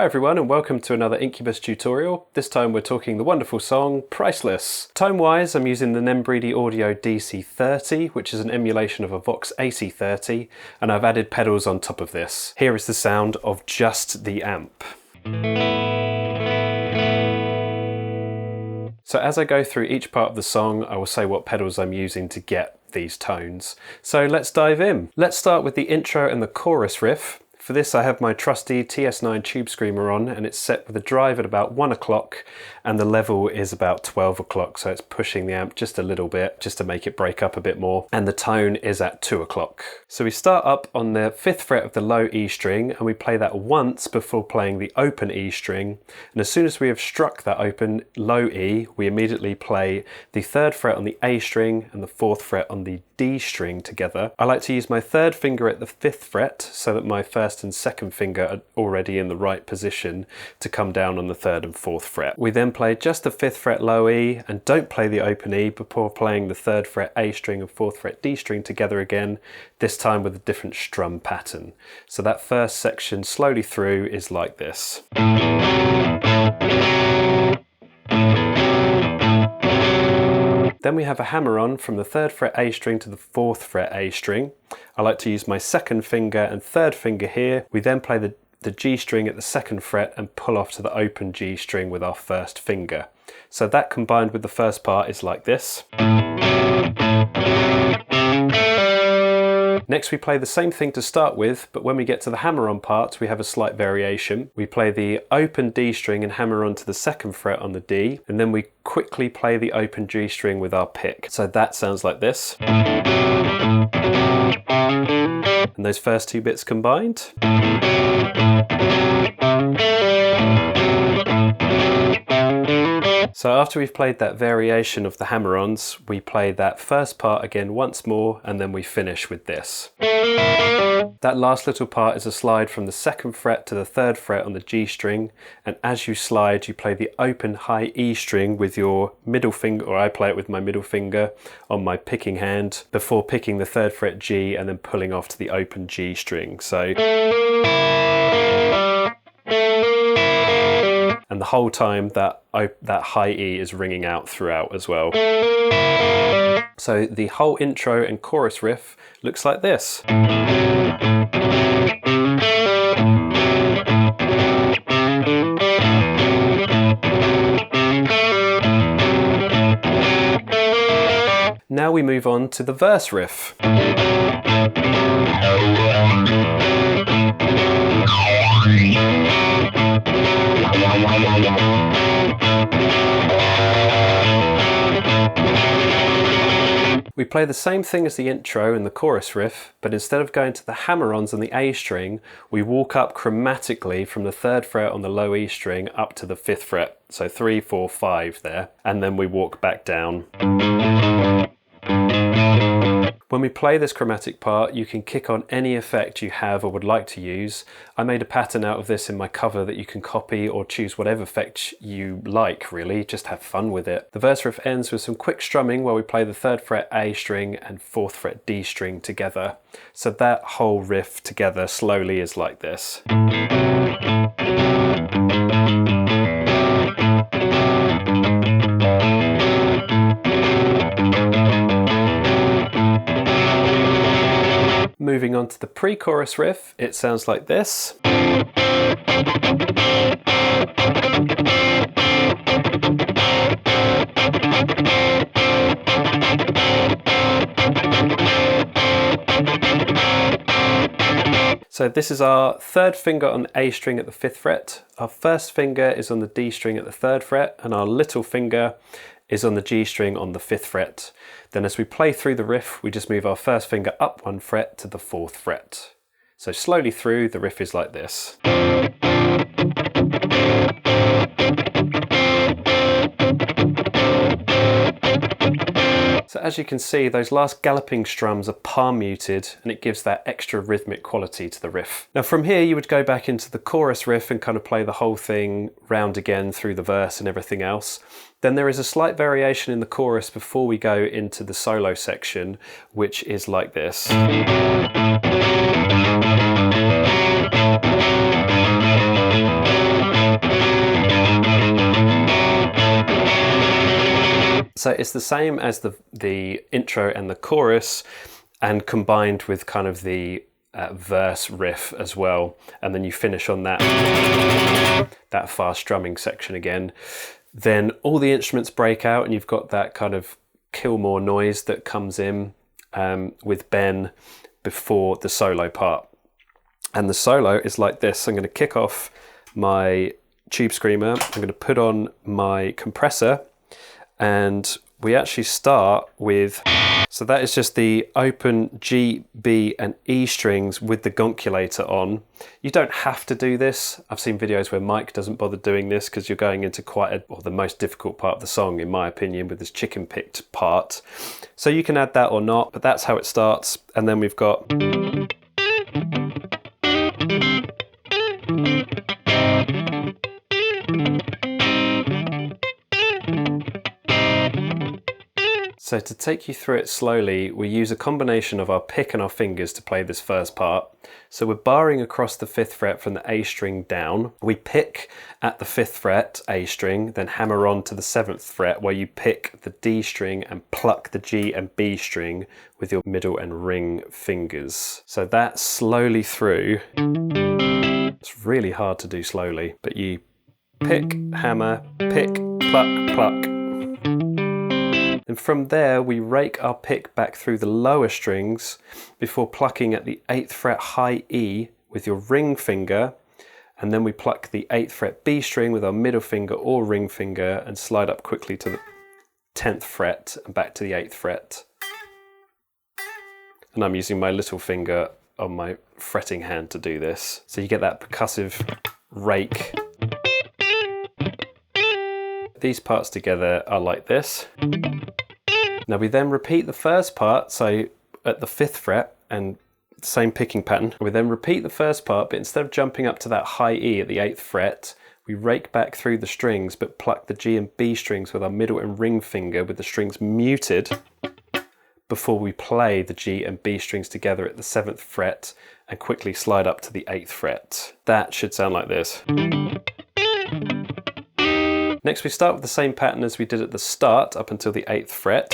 everyone and welcome to another Incubus tutorial. This time we're talking the wonderful song Priceless. Tone-wise I'm using the Nembridi Audio DC30, which is an emulation of a Vox AC30, and I've added pedals on top of this. Here is the sound of just the amp. So as I go through each part of the song, I will say what pedals I'm using to get these tones. So let's dive in. Let's start with the intro and the chorus riff. For this I have my trusty TS9 Tube Screamer on, and it's set with a drive at about 1 o'clock and the level is about 12 o'clock, so it's pushing the amp just a little bit just to make it break up a bit more, and the tone is at 2 o'clock. So we start up on the 5th fret of the low E string and we play that once before playing the open E string, and as soon as we have struck that open low E we immediately play the 3rd fret on the A string and the 4th fret on the D string together. I like to use my 3rd finger at the 5th fret so that my 1st and 2nd finger are already in the right position to come down on the 3rd and 4th fret. We then play just the 5th fret low E and don't play the open E before playing the 3rd fret A string and 4th fret D string together again, this time with a different strum pattern. So that first section slowly through is like this. Then we have a hammer on from the 3rd fret A string to the 4th fret A string. I like to use my 2nd finger and 3rd finger here. We then play the G string at the 2nd fret and pull off to the open G string with our 1st finger. So that combined with the first part is like this. Next we play the same thing to start with, but when we get to the hammer-on part we have a slight variation. We play the open D string and hammer on to the 2nd fret on the D, and then we quickly play the open G string with our pick. So that sounds like this. And those first two bits combined. So after we've played that variation of the hammer-ons, we play that first part again once more, and then we finish with this. That last little part is a slide from the 2nd fret to the 3rd fret on the G string, and as you slide you play the open high E string with your middle finger, or I play it with my middle finger on my picking hand, before picking the 3rd fret G and then pulling off to the open G string. So, and the whole time that high E is ringing out throughout as well. So the whole intro and chorus riff looks like this. Now we move on to the verse riff. We play the same thing as the intro and the chorus riff, but instead of going to the hammer-ons on the A string, we walk up chromatically from the 3rd fret on the low E string up to the 5th fret. So 3, 4, 5 there, and then we walk back down. When we play this chromatic part, you can kick on any effect you have or would like to use. I made a pattern out of this in my cover that you can copy or choose whatever effect you like, really, just have fun with it. The verse riff ends with some quick strumming where we play the 3rd fret A string and 4th fret D string together. So that whole riff together slowly is like this. Moving on to the pre-chorus riff, it sounds like this. So this is our 3rd finger on the A string at the 5th fret, our 1st finger is on the D string at the 3rd fret, and our little finger is on the G string on the 5th fret. Then as we play through the riff, we just move our 1st finger up 1 fret to the 4th fret. So slowly through, the riff is like this. So as you can see, those last galloping strums are palm muted and it gives that extra rhythmic quality to the riff. Now from here you would go back into the chorus riff and kind of play the whole thing round again through the verse and everything else. Then there is a slight variation in the chorus before we go into the solo section, which is like this. So it's the same as the intro and the chorus, and combined with kind of the verse riff as well, and then you finish on that fast drumming section again. Then all the instruments break out and you've got that kind of Kilmore noise that comes in with Ben before the solo part. And the solo is like this. I'm going to kick off my Tube Screamer, I'm going to put on my compressor, and we actually start with, so that is just the open G, B and E strings with the Gonkulator on. You don't have to do this. I've seen videos where Mike doesn't bother doing this because you're going into the most difficult part of the song, in my opinion, with this chicken picked part. So you can add that or not, but that's how it starts. And then we've got So to take you through it slowly, we use a combination of our pick and our fingers to play this first part. So we're barring across the 5th fret from the A string down. We pick at the 5th fret, A string, then hammer on to the 7th fret where you pick the D string and pluck the G and B string with your middle and ring fingers. So that slowly through. It's really hard to do slowly, but you pick, hammer, pick, pluck, pluck. And from there, we rake our pick back through the lower strings before plucking at the 8th fret high E with your ring finger. And then we pluck the 8th fret B string with our middle finger or ring finger and slide up quickly to the 10th fret and back to the 8th fret. And I'm using my little finger on my fretting hand to do this. So you get that percussive rake. These parts together are like this. Now we then repeat the first part, so at the 5th fret, and same picking pattern. We then repeat the first part, but instead of jumping up to that high E at the 8th fret, we rake back through the strings, but pluck the G and B strings with our middle and ring finger with the strings muted before we play the G and B strings together at the 7th fret and quickly slide up to the 8th fret. That should sound like this. Next we start with the same pattern as we did at the start up until the 8th fret,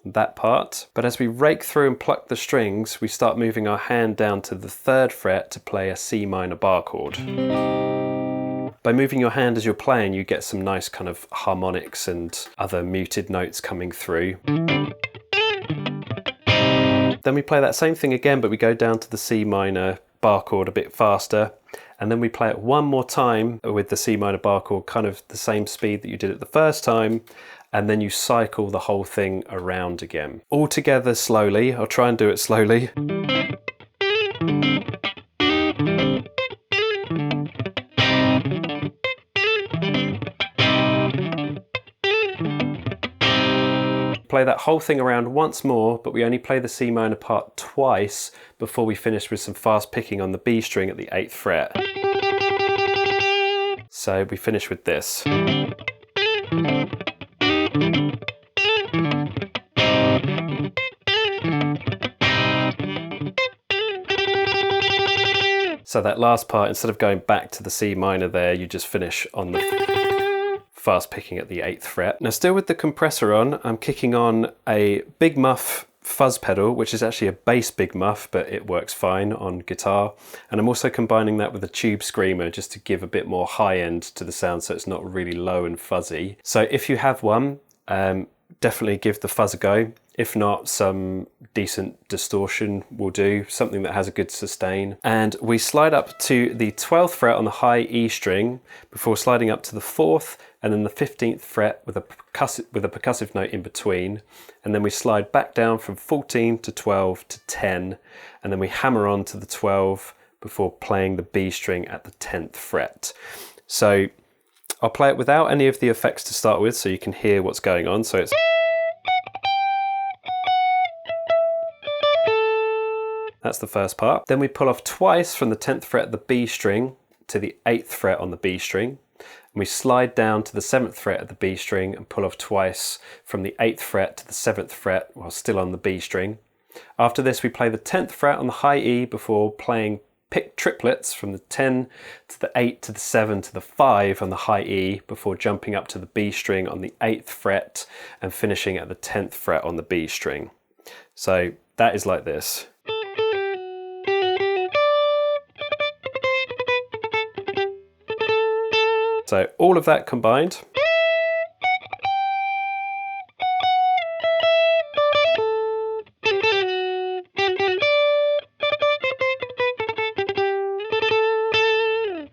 that part. But as we rake through and pluck the strings, we start moving our hand down to the 3rd fret to play a C minor bar chord. By moving your hand as you're playing, you get some nice kind of harmonics and other muted notes coming through. Then we play that same thing again, but we go down to the C minor bar chord a bit faster. And then we play it one more time with the C minor bar chord, kind of the same speed that you did it the first time. And then you cycle the whole thing around again. All together slowly. I'll try and do it slowly. Play that whole thing around once more, but we only play the C minor part twice before we finish with some fast picking on the B string at the 8th fret. So we finish with this. So that last part, instead of going back to the C minor there, you just finish on the fast picking at the 8th fret. Now still with the compressor on, I'm kicking on a Big Muff fuzz pedal, which is actually a bass Big Muff, but it works fine on guitar. And I'm also combining that with a Tube Screamer just to give a bit more high end to the sound so it's not really low and fuzzy. So if you have one, definitely give the fuzz a go. If not, some decent distortion will do, something that has a good sustain. And we slide up to the 12th fret on the high E string before sliding up to the 4th and then the 15th fret with a percussive note in between. And then we slide back down from 14 to 12 to 10. And then we hammer on to the 12 before playing the B string at the 10th fret. So I'll play it without any of the effects to start with so you can hear what's going on. So it's that's the first part. Then we pull off twice from the 10th fret of the B string to the 8th fret on the B string. And we slide down to the 7th fret of the B string and pull off twice from the 8th fret to the 7th fret while still on the B string. After this, we play the 10th fret on the high E before playing pick triplets from the 10 to the 8 to the 7 to the 5 on the high E before jumping up to the B string on the 8th fret and finishing at the 10th fret on the B string. So that is like this. So all of that combined.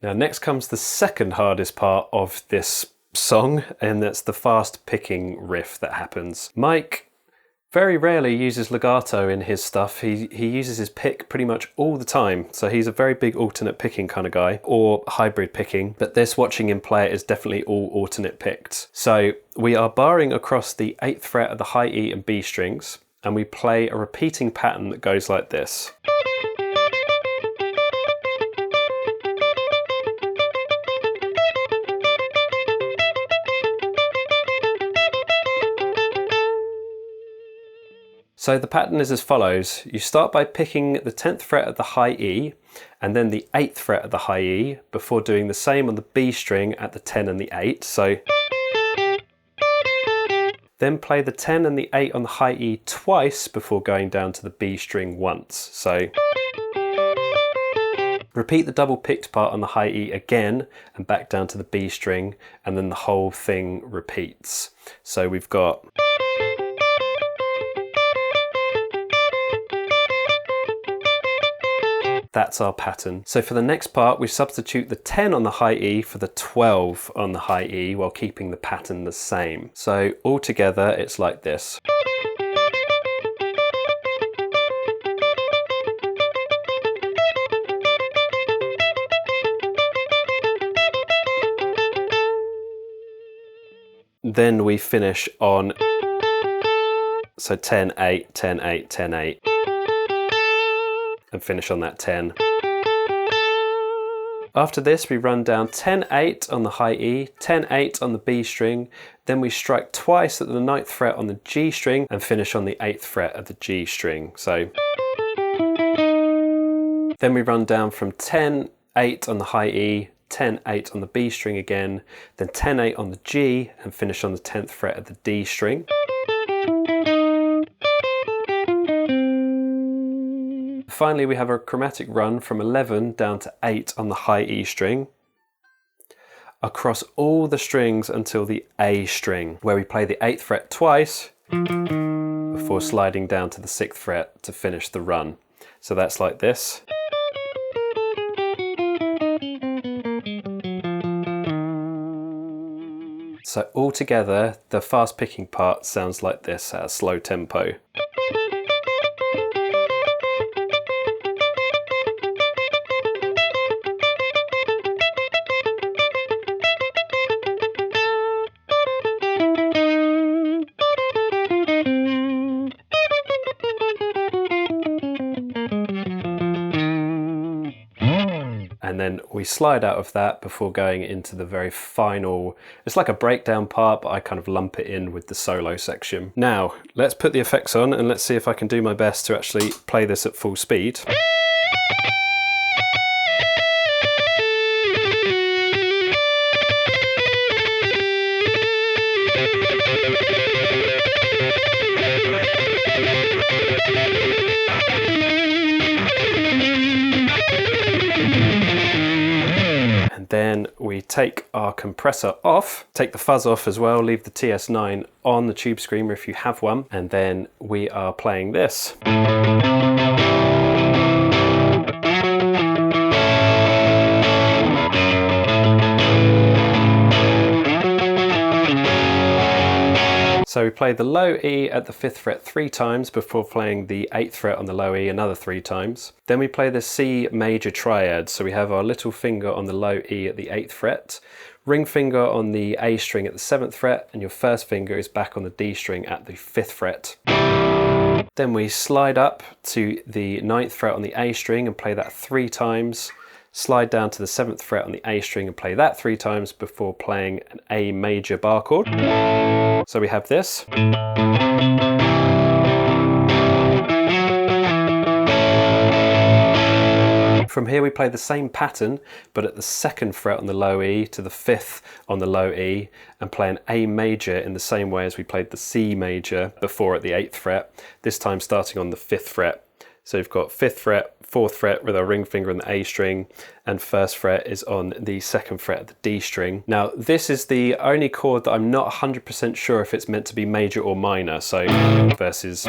Now next comes the second hardest part of this song, and that's the fast picking riff that happens. Mike very rarely uses legato in his stuff. He uses his pick pretty much all the time. So he's a very big alternate picking kind of guy, or hybrid picking, but this, watching him play it, is definitely all alternate picked. So we are barring across the 8th fret of the high E and B strings, and we play a repeating pattern that goes like this. So the pattern is as follows. You start by picking the 10th fret of the high E and then the 8th fret of the high E before doing the same on the B string at the 10 and the 8. So then play the 10 and the 8 on the high E twice before going down to the B string once. So repeat the double picked part on the high E again and back down to the B string, and then the whole thing repeats. So we've got that's our pattern. So for the next part, we substitute the 10 on the high E for the 12 on the high E while keeping the pattern the same. So all together, it's like this. Then we finish on, so 10, 8, 10, 8, 10, 8. And finish on that 10. After this, we run down 10, 8 on the high E, 10, 8 on the B string, then we strike twice at the 9th fret on the G string and finish on the 8th fret of the G string. So then we run down from 10, 8 on the high E, 10, 8 on the B string again, then 10, 8 on the G and finish on the 10th fret of the D string. Finally, we have a chromatic run from 11 down to 8 on the high E string, across all the strings until the A string, where we play the 8th fret twice before sliding down to the 6th fret to finish the run. So that's like this. So altogether, the fast picking part sounds like this at a slow tempo. And then we slide out of that before going into the very final, it's like a breakdown part, but I kind of lump it in with the solo section. Now, let's put the effects on and let's see if I can do my best to actually play this at full speed. Then we take our compressor off, take the fuzz off as well, leave the TS9 on the tube screamer if you have one, and then we are playing this. So we play the low E at the 5th fret 3 times before playing the 8th fret on the low E another 3 times. Then we play the C major triad. So we have our little finger on the low E at the 8th fret, ring finger on the A string at the 7th fret, and your first finger is back on the D string at the 5th fret. Then we slide up to the 9th fret on the A string and play that 3 times. Slide down to the 7th fret on the A string and play that 3 times before playing an A major bar chord. So we have this. From here we play the same pattern, but at the 2nd fret on the low E to the 5th on the low E, and play an A major in the same way as we played the C major before at the 8th fret, this time starting on the 5th fret. So you've got 5th fret, 4th fret with our ring finger on the A string, and 1st fret is on the 2nd fret of the D string. Now this is the only chord that I'm not 100% sure if it's meant to be major or minor, so versus...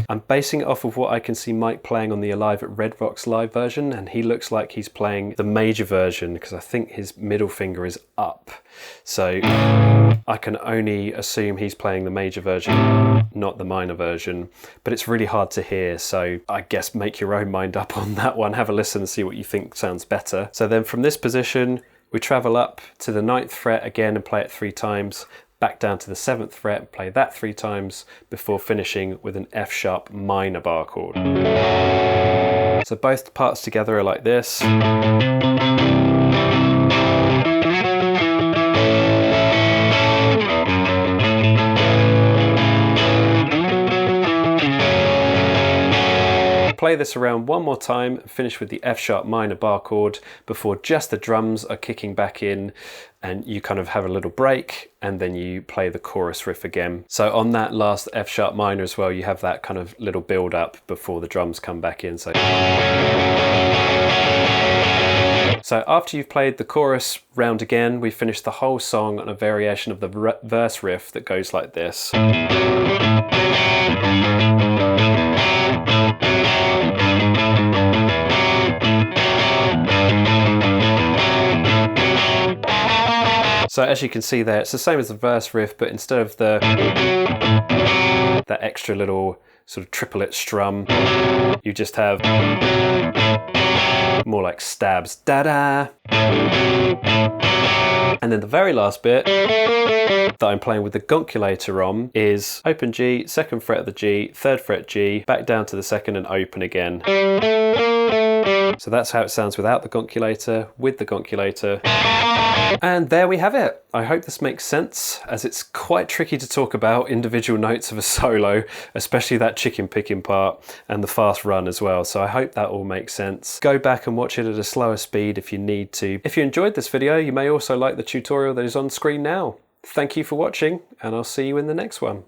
I'm basing it off of what I can see Mike playing on the Alive at Red Rocks live version, and he looks like he's playing the major version because I think his middle finger is up. So I can only assume he's playing the major version, not the minor version, but it's really hard to hear, so I guess make your own mind up on that one. Have a listen and see what you think sounds better. So then from this position, we travel up to the 9th fret again and play it 3 times. Back down to the 7th fret and play that 3 times before finishing with an F sharp minor bar chord. So both parts together are like this. Play this around one more time and finish with the F sharp minor bar chord before just the drums are kicking back in, and you kind of have a little break and then you play the chorus riff again. So on that last F sharp minor as well, you have that kind of little build up before the drums come back in. So after you've played the chorus round again, we finish the whole song on a variation of the verse riff that goes like this. So as you can see there, it's the same as the verse riff, but instead of that extra little sort of triplet strum, you just have more like stabs, da-da. And then the very last bit that I'm playing with the Gonkulator on is open G, 2nd fret of the G, 3rd fret G, back down to the 2nd and open again. So that's how it sounds without the Gonkulator, with the Gonkulator. And there we have it. I hope this makes sense, as it's quite tricky to talk about individual notes of a solo, especially that chicken picking part and the fast run as well. So I hope that all makes sense. Go back and watch it at a slower speed if you need to. If you enjoyed this video, you may also like the tutorial that is on screen now. Thank you for watching, and I'll see you in the next one.